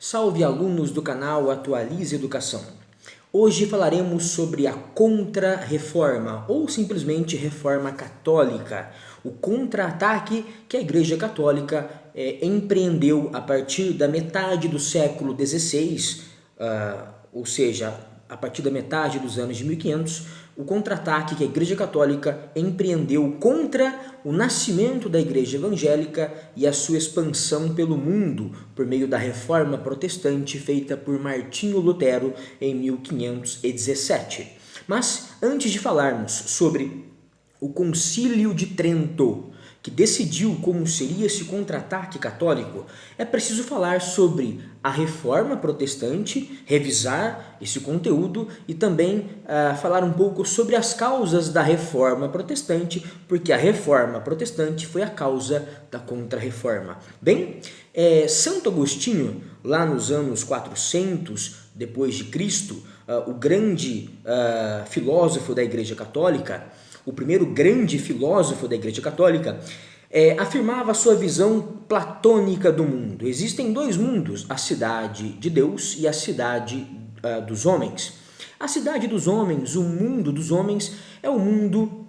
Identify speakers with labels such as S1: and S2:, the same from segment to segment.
S1: Salve alunos do canal Atualize Educação. Hoje falaremos sobre a Contra-Reforma ou simplesmente Reforma Católica, o contra-ataque que a Igreja Católica empreendeu a partir da metade do século XVI, ou seja, a partir da metade dos anos de 1500, o contra-ataque que a Igreja Católica empreendeu contra o nascimento da Igreja Evangélica e a sua expansão pelo mundo por meio da Reforma Protestante feita por Martinho Lutero em 1517. Mas antes de falarmos sobre o Concílio de Trento, que decidiu como seria esse contra-ataque católico, é preciso falar sobre a Reforma Protestante, revisar esse conteúdo e também falar um pouco sobre as causas da Reforma Protestante, porque a Reforma Protestante foi a causa da Contra-Reforma. Bem, Santo Agostinho, lá nos anos 400 depois de Cristo, o grande filósofo da Igreja Católica, o primeiro grande filósofo da Igreja Católica, afirmava a sua visão platônica do mundo. Existem dois mundos, a cidade de Deus e a cidade dos homens. A cidade dos homens, o mundo dos homens, é o mundo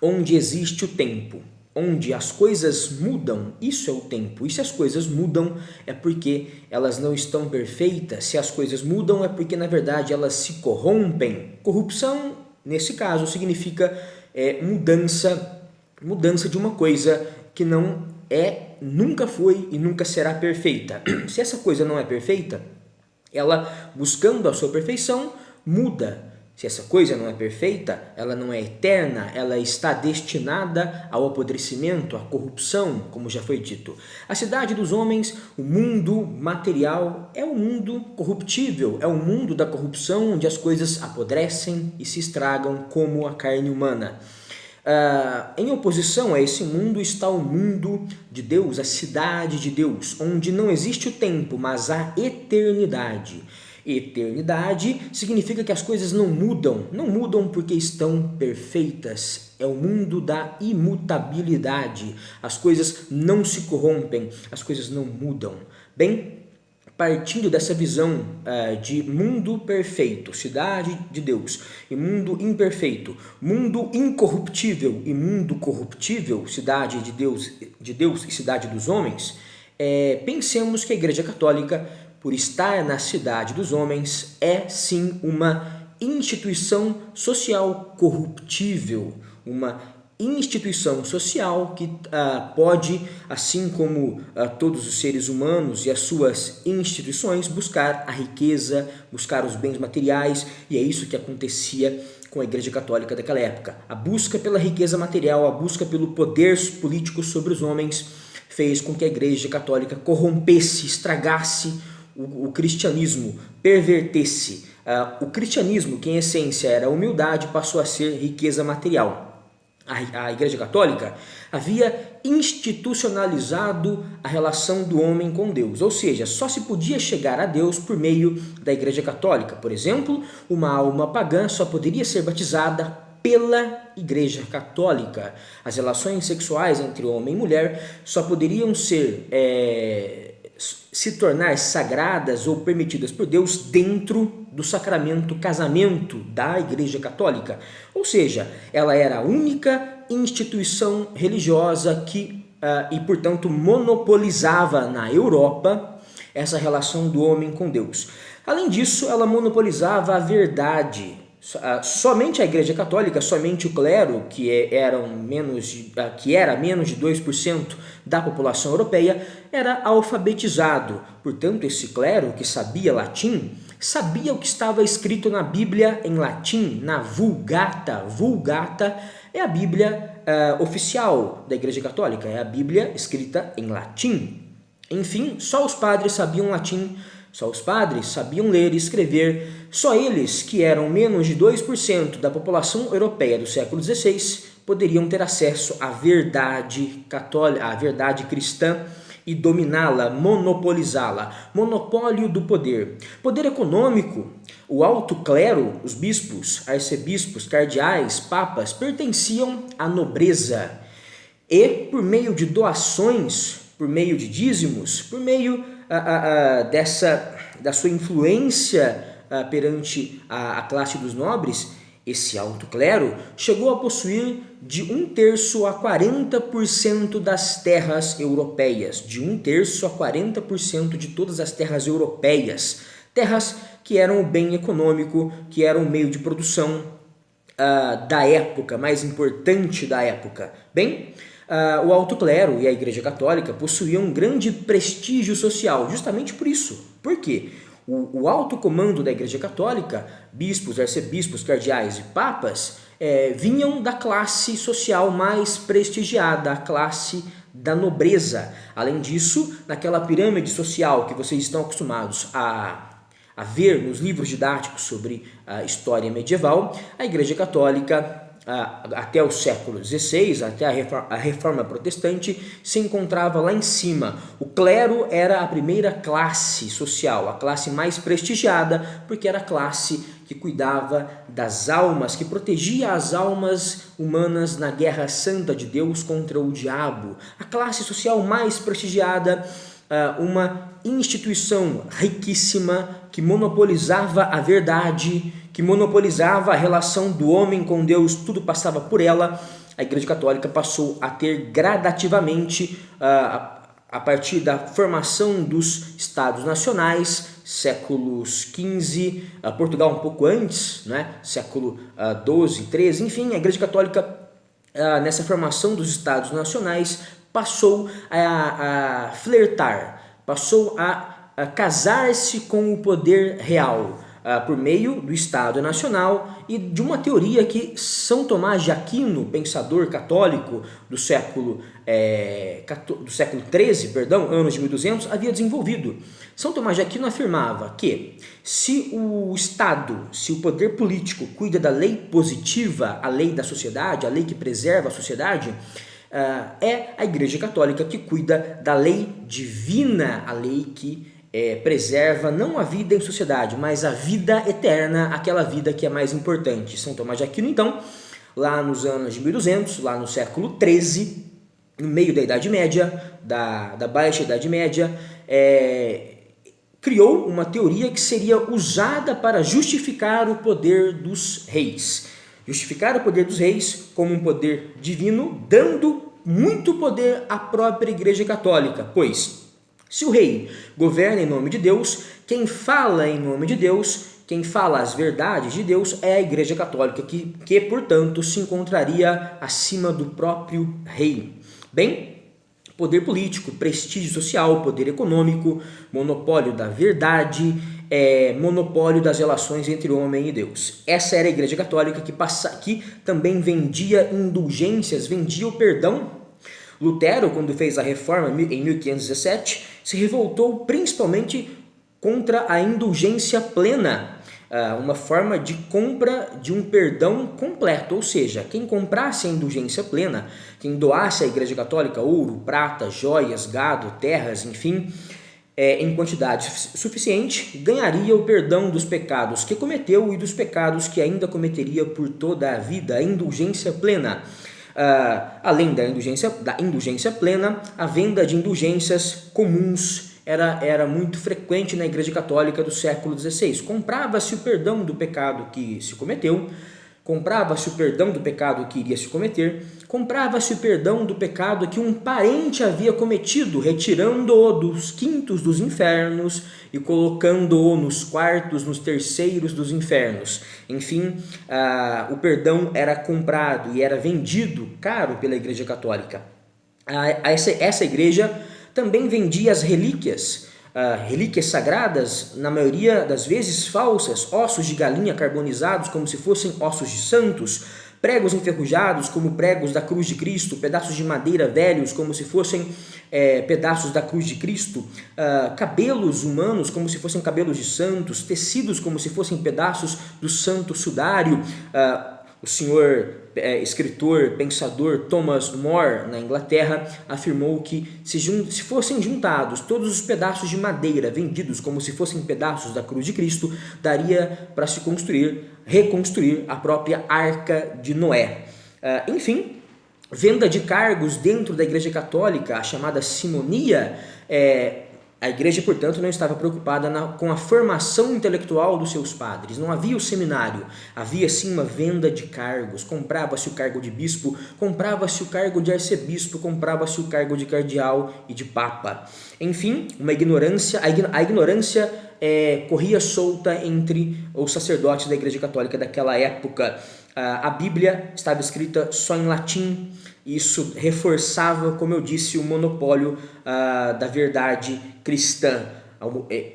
S1: onde existe o tempo, onde as coisas mudam, isso é o tempo. E se as coisas mudam é porque elas não estão perfeitas, se as coisas mudam é porque na verdade elas se corrompem. Corrupção, nesse caso, significa mudança de uma coisa que nunca foi e nunca será perfeita. Se essa coisa não é perfeita, ela, buscando a sua perfeição, muda. Se essa coisa não é perfeita, ela não é eterna, ela está destinada ao apodrecimento, à corrupção, como já foi dito. A cidade dos homens, o mundo material, é um mundo corruptível, é um mundo da corrupção onde as coisas apodrecem e se estragam como a carne humana. Em oposição a esse mundo está o mundo de Deus, a cidade de Deus, onde não existe o tempo, mas a eternidade. Eternidade significa que as coisas não mudam porque estão perfeitas. É o mundo da imutabilidade. As coisas não se corrompem, as coisas não mudam. Bem, partindo dessa visão de mundo perfeito, cidade de Deus, e mundo imperfeito, mundo incorruptível e mundo corruptível, cidade de Deus e cidade dos homens, pensemos que a Igreja Católica, por estar na cidade dos homens, é sim uma instituição social corruptível, uma instituição social que pode, assim como todos os seres humanos e as suas instituições, buscar a riqueza, buscar os bens materiais, e é isso que acontecia com a Igreja Católica daquela época. A busca pela riqueza material, a busca pelo poder político sobre os homens fez com que a Igreja Católica corrompesse, estragasse o cristianismo, pervertesse. O cristianismo, que em essência era humildade, passou a ser riqueza material. A Igreja Católica havia institucionalizado a relação do homem com Deus, ou seja, só se podia chegar a Deus por meio da Igreja Católica. Por exemplo, uma alma pagã só poderia ser batizada pela Igreja Católica. As relações sexuais entre homem e mulher só poderiam se tornar sagradas ou permitidas por Deus dentro do sacramento casamento da Igreja Católica. Ou seja, ela era a única instituição religiosa que, e portanto, monopolizava na Europa essa relação do homem com Deus. Além disso, ela monopolizava a verdade. Somente a Igreja Católica, somente o clero, que era menos de 2% da população europeia, era alfabetizado. Portanto, esse clero que sabia latim, sabia o que estava escrito na Bíblia em latim, na Vulgata. Vulgata é a Bíblia oficial da Igreja Católica, é a Bíblia escrita em latim. Enfim, só os padres sabiam latim, só os padres sabiam ler e escrever, só eles, que eram menos de 2% da população europeia do século XVI, poderiam ter acesso à verdade católica, à verdade cristã e dominá-la, monopolizá-la. Monopólio do poder. Poder econômico. O alto clero, os bispos, arcebispos, cardeais, papas, pertenciam à nobreza. E, por meio de doações, por meio de dízimos, por meio da sua influência perante a classe dos nobres, esse alto clero chegou a possuir de 1/3 a 40% das terras europeias, de 1/3 a 40% de todas as terras europeias, terras que eram o bem econômico, que eram o meio de produção da época, mais importante da época. Bem, o alto clero e a Igreja Católica possuíam um grande prestígio social, justamente por isso. Por quê? O alto comando da Igreja Católica, bispos, arcebispos, cardeais e papas, vinham da classe social mais prestigiada, a classe da nobreza. Além disso, naquela pirâmide social que vocês estão acostumados a ver nos livros didáticos sobre a história medieval, a Igreja Católica, até o século XVI, até a Reforma Protestante, se encontrava lá em cima. O clero era a primeira classe social, a classe mais prestigiada, porque era a classe que cuidava das almas, que protegia as almas humanas na guerra santa de Deus contra o diabo. A classe social mais prestigiada, uma instituição riquíssima que monopolizava a verdade, que monopolizava a relação do homem com Deus, tudo passava por ela. A Igreja Católica passou a ter gradativamente, a partir da formação dos Estados Nacionais, séculos XV, Portugal um pouco antes, né? Século XII, XIII, enfim, a Igreja Católica, nessa formação dos Estados Nacionais, passou a flertar, passou a casar-se com o poder real, por meio do Estado Nacional e de uma teoria que São Tomás de Aquino, pensador católico do século XIII, anos de 1200, havia desenvolvido. São Tomás de Aquino afirmava que se o Estado, se o poder político cuida da lei positiva, a lei da sociedade, a lei que preserva a sociedade, é a Igreja Católica que cuida da lei divina, a lei que preserva não a vida em sociedade, mas a vida eterna, aquela vida que é mais importante. São Tomás de Aquino, então, lá nos anos de 1200, lá no século XIII, no meio da Idade Média, da Baixa Idade Média, criou uma teoria que seria usada para justificar o poder dos reis. Justificar o poder dos reis como um poder divino, dando muito poder à própria Igreja Católica, pois se o rei governa em nome de Deus, quem fala em nome de Deus, quem fala as verdades de Deus é a Igreja Católica, que portanto, se encontraria acima do próprio rei. Bem, poder político, prestígio social, poder econômico, monopólio da verdade, monopólio das relações entre homem e Deus. Essa era a Igreja Católica que também vendia indulgências, vendia o perdão. Lutero, quando fez a reforma em 1517, se revoltou principalmente contra a indulgência plena, uma forma de compra de um perdão completo, ou seja, quem comprasse a indulgência plena, quem doasse à Igreja Católica ouro, prata, joias, gado, terras, enfim, em quantidade suficiente, ganharia o perdão dos pecados que cometeu e dos pecados que ainda cometeria por toda a vida, a indulgência plena. Além da indulgência plena, a venda de indulgências comuns era muito frequente na Igreja Católica do século XVI. Comprava-se o perdão do pecado que se cometeu, comprava-se o perdão do pecado que iria se cometer, comprava-se o perdão do pecado que um parente havia cometido, retirando-o dos quintos dos infernos e colocando-o nos quartos, nos terceiros dos infernos. Enfim, o perdão era comprado e era vendido caro pela Igreja Católica. Essa igreja também vendia as relíquias, relíquias sagradas, na maioria das vezes falsas, ossos de galinha carbonizados como se fossem ossos de santos, pregos enferrujados como pregos da cruz de Cristo, pedaços de madeira velhos como se fossem pedaços da cruz de Cristo, cabelos humanos como se fossem cabelos de santos, tecidos como se fossem pedaços do santo sudário. O senhor escritor, pensador Thomas More, na Inglaterra, afirmou que se fossem juntados todos os pedaços de madeira vendidos como se fossem pedaços da cruz de Cristo, daria para se reconstruir a própria Arca de Noé. Enfim, venda de cargos dentro da Igreja Católica, a chamada simonia, A igreja, portanto, não estava preocupada com a formação intelectual dos seus padres. Não havia o seminário, havia sim uma venda de cargos. Comprava-se o cargo de bispo, comprava-se o cargo de arcebispo, comprava-se o cargo de cardeal e de papa. Enfim, uma ignorância, a ignorância corria solta entre os sacerdotes da Igreja Católica daquela época. A Bíblia estava escrita só em latim. Isso reforçava, como eu disse, o monopólio da verdade cristã.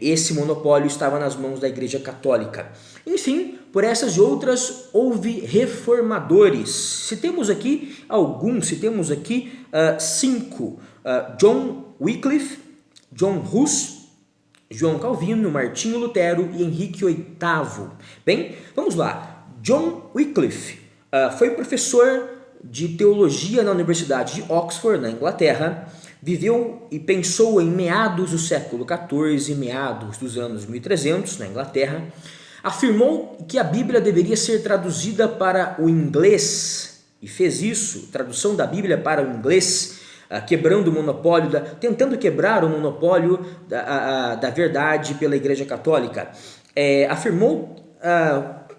S1: Esse monopólio estava nas mãos da Igreja Católica. Enfim, por essas e outras, houve reformadores. Citemos aqui alguns, citemos aqui 5. John Wycliffe, John Hus, João Calvino, Martinho Lutero e Henrique VIII. Bem, vamos lá. John Wycliffe foi professor de teologia na Universidade de Oxford, na Inglaterra. Viveu e pensou em meados do século XIV, meados dos anos 1300, na Inglaterra. Afirmou que a Bíblia deveria ser traduzida para o inglês e fez isso, tradução da Bíblia para o inglês, quebrando o monopólio, tentando quebrar o monopólio da verdade pela Igreja Católica.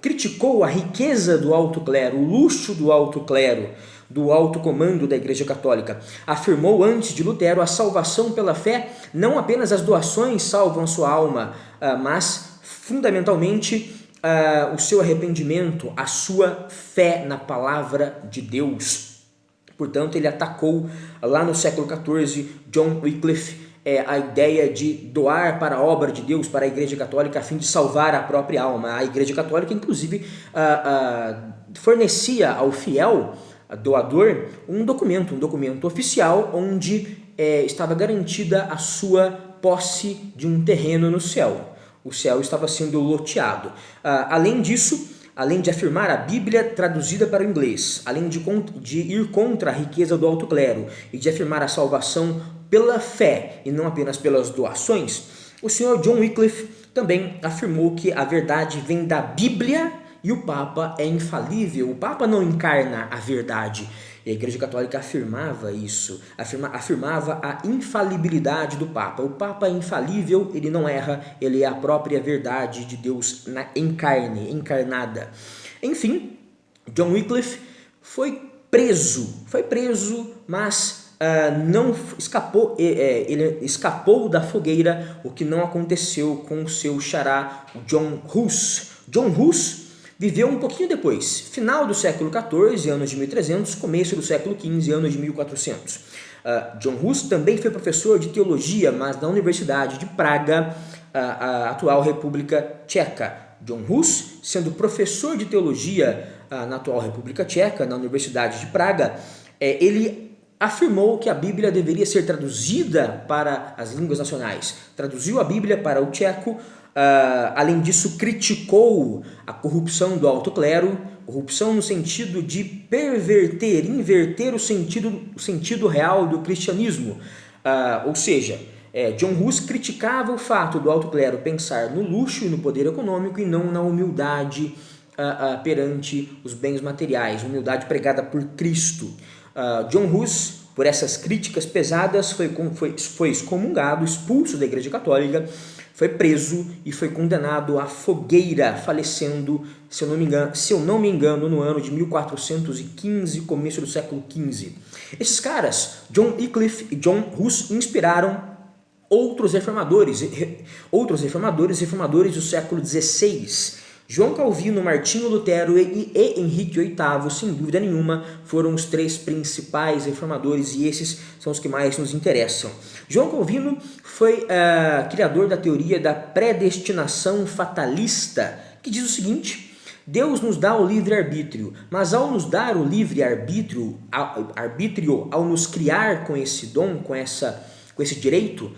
S1: Criticou a riqueza do alto clero, o luxo do alto clero, do alto comando da Igreja Católica. Afirmou antes de Lutero a salvação pela fé, não apenas as doações salvam sua alma, mas fundamentalmente o seu arrependimento, a sua fé na palavra de Deus. Portanto, ele atacou lá no século XIV, John Wycliffe, a ideia de doar para a obra de Deus, para a Igreja Católica, a fim de salvar a própria alma. A Igreja Católica, inclusive, fornecia ao fiel doador um documento oficial, onde estava garantida a sua posse de um terreno no céu. O céu estava sendo loteado. Além disso, além de afirmar a Bíblia traduzida para o inglês, além de ir contra a riqueza do alto clero e de afirmar a salvação pela fé e não apenas pelas doações, o senhor John Wycliffe também afirmou que a verdade vem da Bíblia e o Papa é infalível. O Papa não encarna a verdade. E a Igreja Católica afirmava isso, afirmava a infalibilidade do Papa. O Papa é infalível, ele não erra, ele é a própria verdade de Deus em carne, encarnada. Enfim, John Wycliffe foi preso, mas não escapou, ele escapou da fogueira, o que não aconteceu com o seu xará, John Hus. John Hus viveu um pouquinho depois, final do século XIV, anos de 1300, começo do século XV, anos de 1400. John Hus também foi professor de teologia, mas na Universidade de Praga, a atual República Tcheca. John Hus, sendo professor de teologia na atual República Tcheca, na Universidade de Praga, ele afirmou que a Bíblia deveria ser traduzida para as línguas nacionais. Traduziu a Bíblia para o tcheco. Além disso, criticou a corrupção do alto clero, corrupção no sentido de inverter o sentido real do cristianismo. Ou seja, John Hus criticava o fato do alto clero pensar no luxo e no poder econômico e não na humildade perante os bens materiais, humildade pregada por Cristo. John Hus, por essas críticas pesadas, foi excomungado, expulso da Igreja Católica, foi preso e foi condenado à fogueira, falecendo, se eu não me engano, no ano de 1415, começo do século XV. Esses caras, John Wycliffe e John Hus, inspiraram outros reformadores do século XVI. João Calvino, Martinho Lutero e Henrique VIII, sem dúvida nenhuma, foram os três principais reformadores e esses são os que mais nos interessam. João Calvino foi criador da teoria da predestinação fatalista, que diz o seguinte: Deus nos dá o livre-arbítrio, mas ao nos dar o livre-arbítrio, ao nos criar com esse dom, com esse direito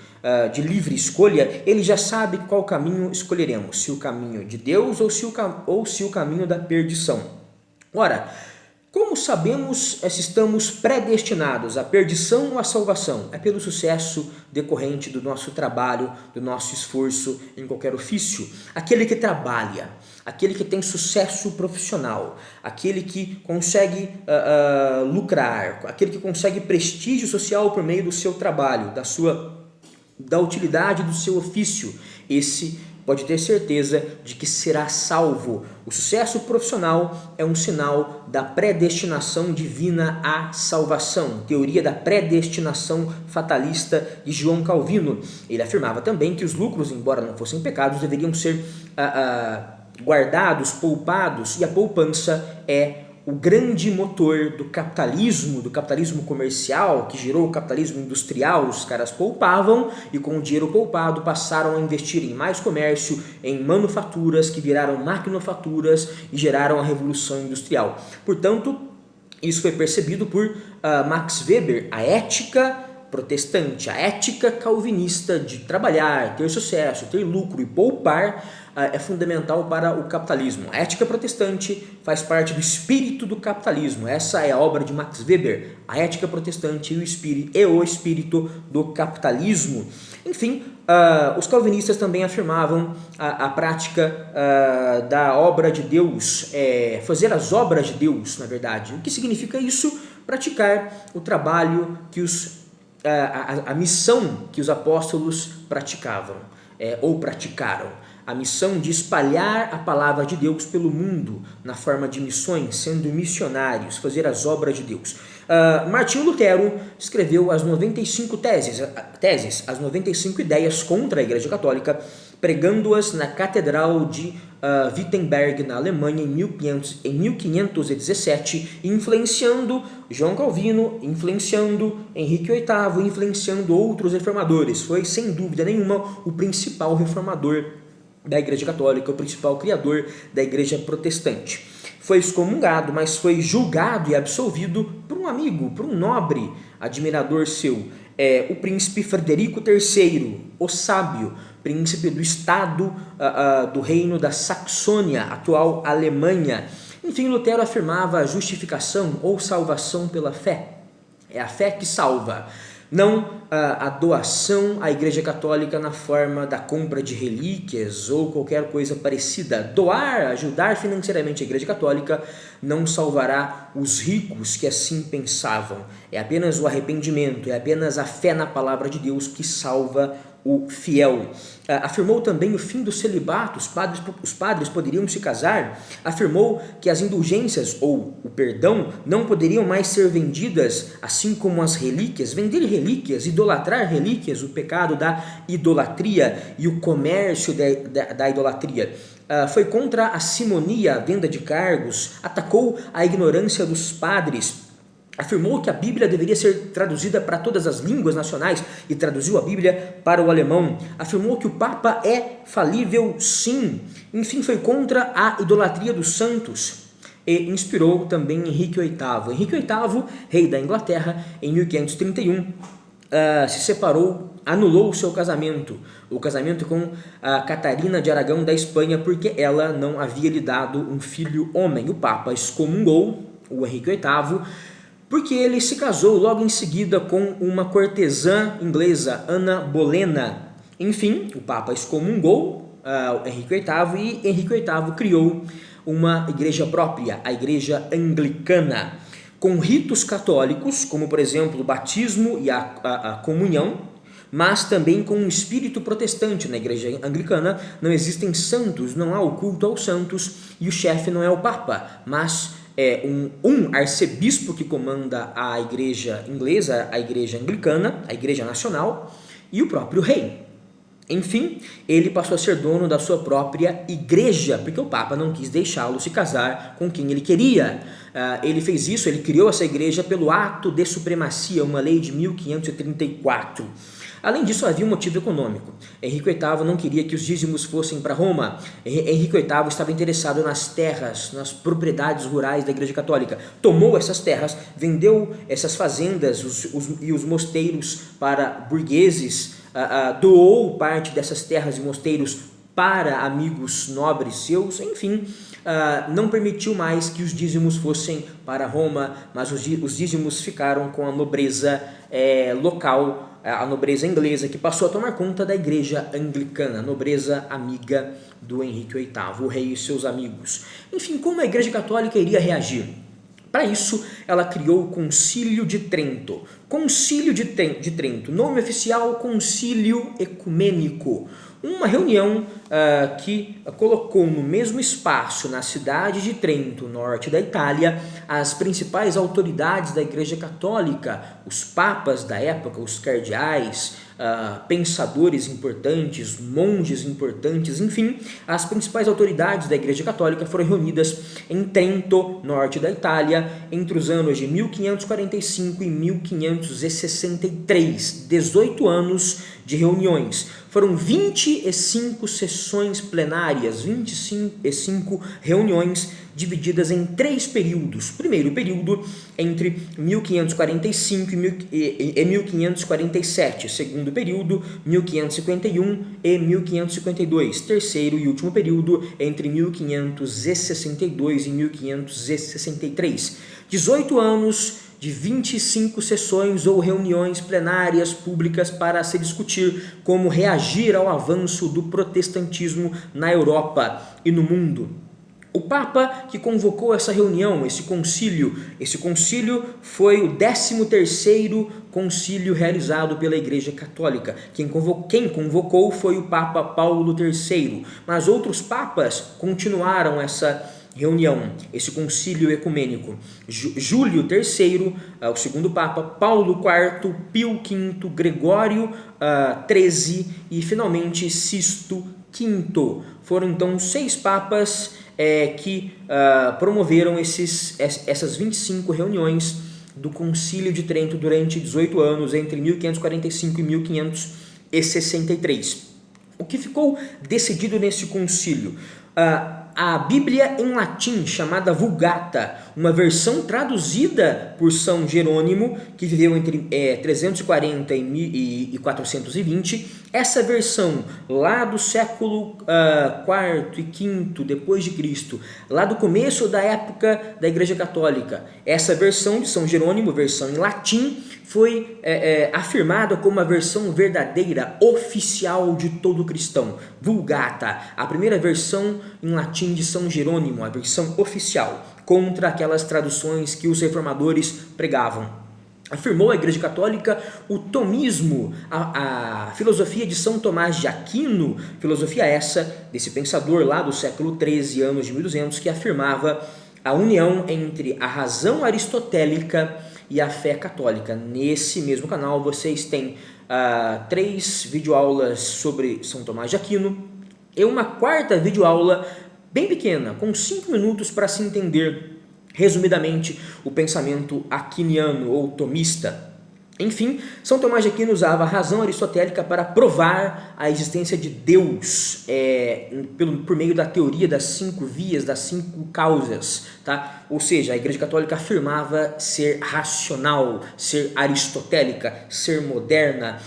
S1: de livre escolha, ele já sabe qual caminho escolheremos, se o caminho de Deus ou se o caminho da perdição. Ora, como sabemos se estamos predestinados à perdição ou à salvação? É pelo sucesso decorrente do nosso trabalho, do nosso esforço em qualquer ofício. Aquele que trabalha, aquele que tem sucesso profissional, aquele que consegue lucrar, aquele que consegue prestígio social por meio do seu trabalho, da sua da utilidade do seu ofício, esse pode ter certeza de que será salvo. O sucesso profissional é um sinal da predestinação divina à salvação, teoria da predestinação fatalista de João Calvino. Ele afirmava também que os lucros, embora não fossem pecados, deveriam ser guardados, poupados, e a poupança é o grande motor do capitalismo comercial, que gerou o capitalismo industrial. Os caras poupavam e com o dinheiro poupado passaram a investir em mais comércio, em manufaturas que viraram maquinofaturas e geraram a Revolução Industrial. Portanto, isso foi percebido por Max Weber, a ética protestante, a ética calvinista de trabalhar, ter sucesso, ter lucro e poupar é fundamental para o capitalismo. A ética protestante faz parte do espírito do capitalismo. Essa é a obra de Max Weber, a ética protestante e o espírito do capitalismo. Enfim, os calvinistas também afirmavam a prática da obra de Deus, fazer as obras de Deus, na verdade. O que significa isso? Praticar o trabalho que a missão que os apóstolos praticavam, ou praticaram. A missão de espalhar a palavra de Deus pelo mundo, na forma de missões, sendo missionários, fazer as obras de Deus. Martinho Lutero escreveu as 95 teses, as 95 ideias contra a Igreja Católica, pregando-as na Catedral de Wittenberg, na Alemanha, em 1517, influenciando João Calvino, influenciando Henrique VIII, influenciando outros reformadores. Foi, sem dúvida nenhuma, o principal reformador da Igreja Católica, o principal criador da Igreja Protestante. Foi excomungado, mas foi julgado e absolvido por um amigo, por um nobre admirador seu, o príncipe Frederico III, o sábio, príncipe do estado do reino da Saxônia, atual Alemanha. Enfim, Lutero afirmava a justificação ou salvação pela fé. É a fé que salva, não a doação à Igreja Católica na forma da compra de relíquias ou qualquer coisa parecida. Doar, ajudar financeiramente a Igreja Católica não salvará os ricos que assim pensavam. É apenas o arrependimento, é apenas a fé na palavra de Deus que salva o fiel. Afirmou também o fim do celibato, os padres poderiam se casar. Afirmou que as indulgências ou o perdão não poderiam mais ser vendidas, assim como as relíquias. Vender relíquias, idolatrar relíquias, o pecado da idolatria e o comércio da idolatria. Foi contra a simonia, a venda de cargos, atacou a ignorância dos padres. Afirmou que a Bíblia deveria ser traduzida para todas as línguas nacionais e traduziu a Bíblia para o alemão. Afirmou que o Papa é falível, sim. Enfim, foi contra a idolatria dos santos e inspirou também Henrique VIII. Henrique VIII, rei da Inglaterra, em 1531, se separou, anulou o seu casamento, o casamento com a Catarina de Aragão da Espanha, porque ela não havia lhe dado um filho homem. O Papa excomungou o Henrique VIII, porque ele se casou logo em seguida com uma cortesã inglesa, Ana Bolena. Enfim, o Papa excomungou Henrique VIII e Henrique VIII criou uma igreja própria, a Igreja Anglicana, com ritos católicos, como por exemplo o batismo e a comunhão, mas também com um espírito protestante. Na Igreja Anglicana não existem santos, não há o culto aos santos e o chefe não é o Papa, mas um arcebispo que comanda a igreja inglesa, a igreja anglicana, a igreja nacional, e o próprio rei. Enfim, ele passou a ser dono da sua própria igreja, porque o Papa não quis deixá-lo se casar com quem ele queria. Ele fez isso, ele criou essa igreja pelo ato de supremacia, uma lei de 1534. Além disso, havia um motivo econômico. Henrique VIII não queria que os dízimos fossem para Roma. Henrique VIII estava interessado nas terras, nas propriedades rurais da Igreja Católica. Tomou essas terras, vendeu essas fazendas e os mosteiros para burgueses, doou parte dessas terras e mosteiros para amigos nobres seus, enfim, não permitiu mais que os dízimos fossem para Roma, mas os dízimos ficaram com a nobreza local, a nobreza inglesa, que passou a tomar conta da igreja anglicana, a nobreza amiga do Henrique VIII, o rei e seus amigos. Enfim, como a Igreja Católica iria reagir? Para isso, ela criou o Concílio de Trento. Concílio de Trento, nome oficial Concílio Ecumênico. Uma reunião que colocou no mesmo espaço, na cidade de Trento, norte da Itália, as principais autoridades da Igreja Católica, os papas da época, os cardeais, pensadores importantes, monges importantes, enfim, as principais autoridades da Igreja Católica foram reunidas em Trento, norte da Itália, entre os anos de 1545 e 1563, 18 anos de reuniões. Foram 25 sessões plenárias, 25 reuniões divididas em 3 períodos. Primeiro período entre 1545 e 1547. Segundo período, 1551 e 1552. Terceiro e último período entre 1562 e 1563. 18 anos de 25 sessões ou reuniões plenárias públicas para se discutir como reagir ao avanço do protestantismo na Europa e no mundo. O Papa que convocou essa reunião, esse concílio foi o 13º concílio realizado pela Igreja Católica. Quem convocou foi o Papa Paulo III, mas outros papas continuaram essa reunião, esse concílio ecumênico. Júlio III, o segundo Papa, Paulo IV, Pio V, Gregório XIII e finalmente Sisto V. Foram então 6 papas que promoveram essas 25 reuniões do Concílio de Trento durante 18 anos, entre 1545 e 1563. O que ficou decidido nesse concílio? A Bíblia em latim, chamada Vulgata, uma versão traduzida por São Jerônimo, que viveu entre 340 e 420, essa versão lá do século IV e V depois de Cristo, lá do começo da época da Igreja Católica, essa versão de São Jerônimo, versão em latim, foi afirmada como a versão verdadeira, oficial de todo cristão. Vulgata, a primeira versão em latim de São Jerônimo, a versão oficial, contra aquelas traduções que os reformadores pregavam. Afirmou a Igreja Católica o tomismo, a filosofia de São Tomás de Aquino, filosofia essa desse pensador lá do século XIII, anos de 1200, que afirmava a união entre a razão aristotélica e a fé católica. Nesse mesmo canal vocês têm 3 videoaulas sobre São Tomás de Aquino e uma 4ª videoaula bem pequena, com 5 minutos para se entender resumidamente o pensamento aquiniano ou tomista. Enfim, São Tomás de Aquino usava a razão aristotélica para provar a existência de Deus por meio da teoria das 5 vias, das 5 causas. Tá? Ou seja, a Igreja Católica afirmava ser racional, ser aristotélica, ser moderna.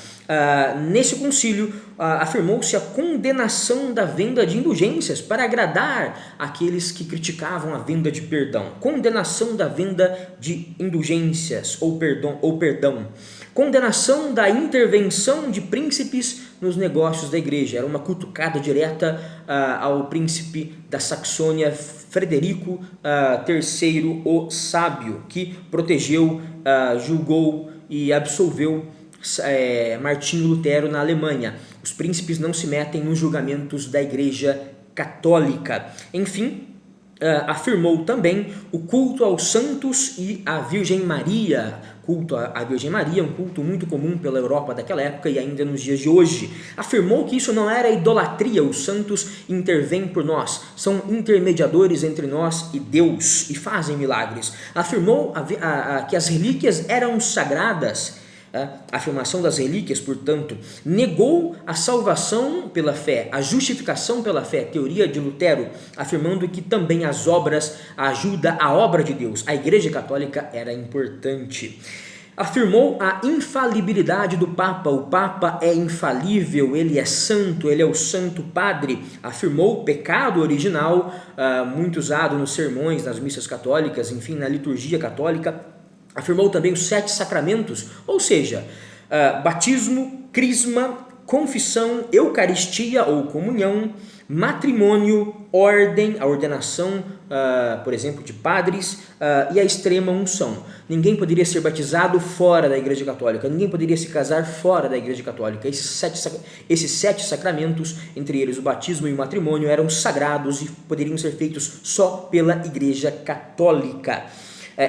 S1: Nesse concílio, afirmou-se a condenação da venda de indulgências para agradar aqueles que criticavam a venda de perdão. Condenação da venda de indulgências ou perdão. Condenação da intervenção de príncipes nos negócios da igreja. Era uma cutucada direta ao príncipe da Saxônia, Frederico III, o Sábio, que protegeu, julgou e absolveu Martinho Lutero na Alemanha. Os príncipes não se metem nos julgamentos da Igreja Católica. Enfim, afirmou também o culto aos santos e à Virgem Maria. Culto à Virgem Maria, um culto muito comum pela Europa daquela época e ainda nos dias de hoje. Afirmou que isso não era idolatria, os santos intervêm por nós, são intermediadores entre nós e Deus e fazem milagres. Afirmou que as relíquias eram sagradas. A afirmação das relíquias, portanto, negou a salvação pela fé, a justificação pela fé, teoria de Lutero, afirmando que também as obras ajudam a obra de Deus. A Igreja Católica era importante. Afirmou a infalibilidade do Papa. O Papa é infalível, ele é santo, ele é o Santo Padre. Afirmou o pecado original, muito usado nos sermões, nas missas católicas, enfim, na liturgia católica. Afirmou também os 7 sacramentos, ou seja, batismo, crisma, confissão, eucaristia ou comunhão, matrimônio, ordem, a ordenação, por exemplo, de padres, e a extrema unção. Ninguém poderia ser batizado fora da Igreja Católica, ninguém poderia se casar fora da Igreja Católica. Esses sete sacramentos, entre eles o batismo e o matrimônio, eram sagrados e poderiam ser feitos só pela Igreja Católica.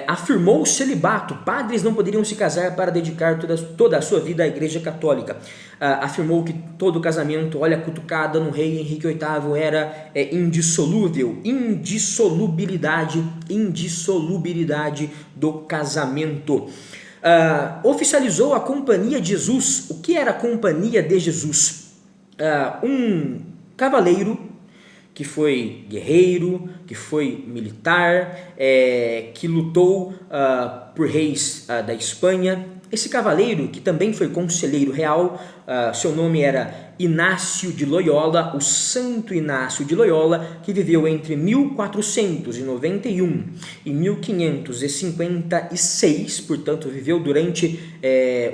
S1: Afirmou o celibato, padres não poderiam se casar para dedicar toda a sua vida à Igreja Católica. Afirmou que todo casamento, olha a cutucada no rei Henrique VIII, era indissolúvel, indissolubilidade do casamento. Oficializou a Companhia de Jesus. O que era a Companhia de Jesus? Um cavaleiro que foi guerreiro, que foi militar, que lutou por reis da Espanha. Esse cavaleiro, que também foi conselheiro real, seu nome era Inácio de Loyola, o Santo Inácio de Loyola, que viveu entre 1491 e 1556, portanto viveu durante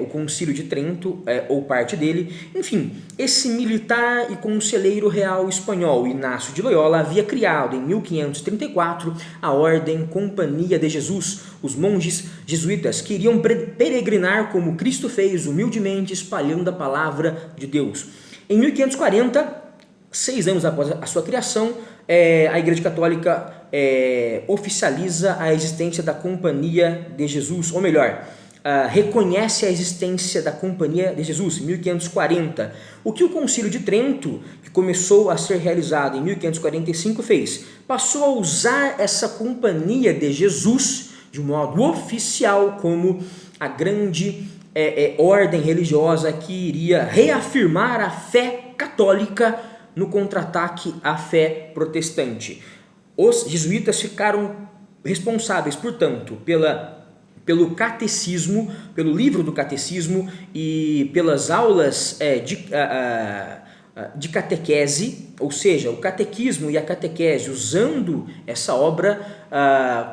S1: o Concílio de Trento, ou parte dele. Enfim, esse militar e conselheiro real espanhol, Inácio de Loyola, havia criado em 1534 a Ordem Companhia de Jesus. Os monges jesuítas queriam peregrinar como Cristo fez, humildemente espalhando a palavra de Deus. Em 1540, 6 anos após a sua criação, a Igreja Católica oficializa a existência da Companhia de Jesus, ou melhor, reconhece a existência da Companhia de Jesus, em 1540. O que o Concílio de Trento, que começou a ser realizado em 1545, fez? Passou a usar essa Companhia de Jesus de modo oficial como a grande ordem religiosa que iria reafirmar a fé católica no contra-ataque à fé protestante. Os jesuítas ficaram responsáveis, portanto, pelo catecismo, pelo livro do catecismo e pelas aulas de catequese, ou seja, o catequismo e a catequese, usando essa obra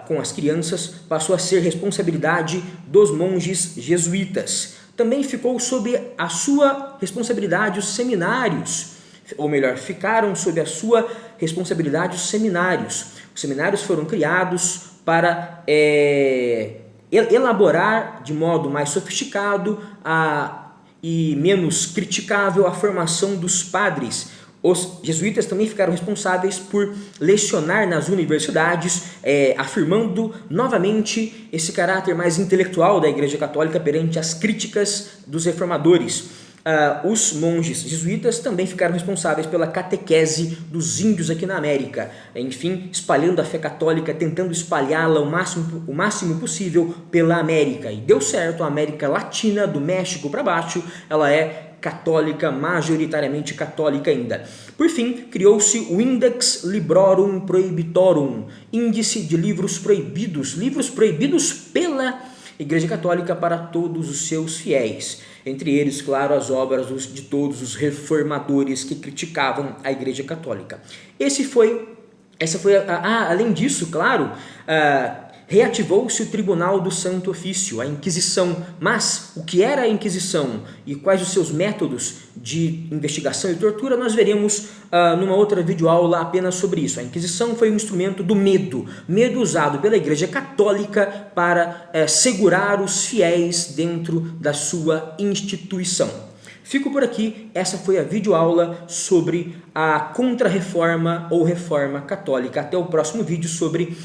S1: com as crianças, passou a ser responsabilidade dos monges jesuítas. Também ficou sob a sua responsabilidade os seminários, ou melhor, ficaram sob a sua responsabilidade os seminários. Os seminários foram criados para elaborar de modo mais sofisticado e menos criticável a formação dos padres. Os jesuítas também ficaram responsáveis por lecionar nas universidades, afirmando novamente esse caráter mais intelectual da Igreja Católica perante as críticas dos reformadores. Os monges jesuítas também ficaram responsáveis pela catequese dos índios aqui na América, enfim, espalhando a fé católica, tentando espalhá-la o máximo possível pela América. E deu certo. A América Latina, do México para baixo, ela é católica, majoritariamente católica ainda. Por fim, criou-se o Index Librorum Prohibitorum, índice de livros proibidos pela Igreja Católica para todos os seus fiéis. Entre eles, claro, as obras de todos os reformadores que criticavam a Igreja Católica. Além disso, claro, reativou-se o Tribunal do Santo Ofício, a Inquisição. Mas o que era a Inquisição e quais os seus métodos de investigação e tortura, nós veremos numa outra videoaula apenas sobre isso. A Inquisição foi um instrumento do medo usado pela Igreja Católica para segurar os fiéis dentro da sua instituição. Fico por aqui. Essa foi a videoaula sobre a Contra-Reforma ou Reforma Católica. Até o próximo vídeo sobre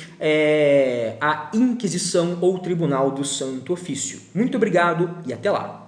S1: a Inquisição ou Tribunal do Santo Ofício. Muito obrigado e até lá!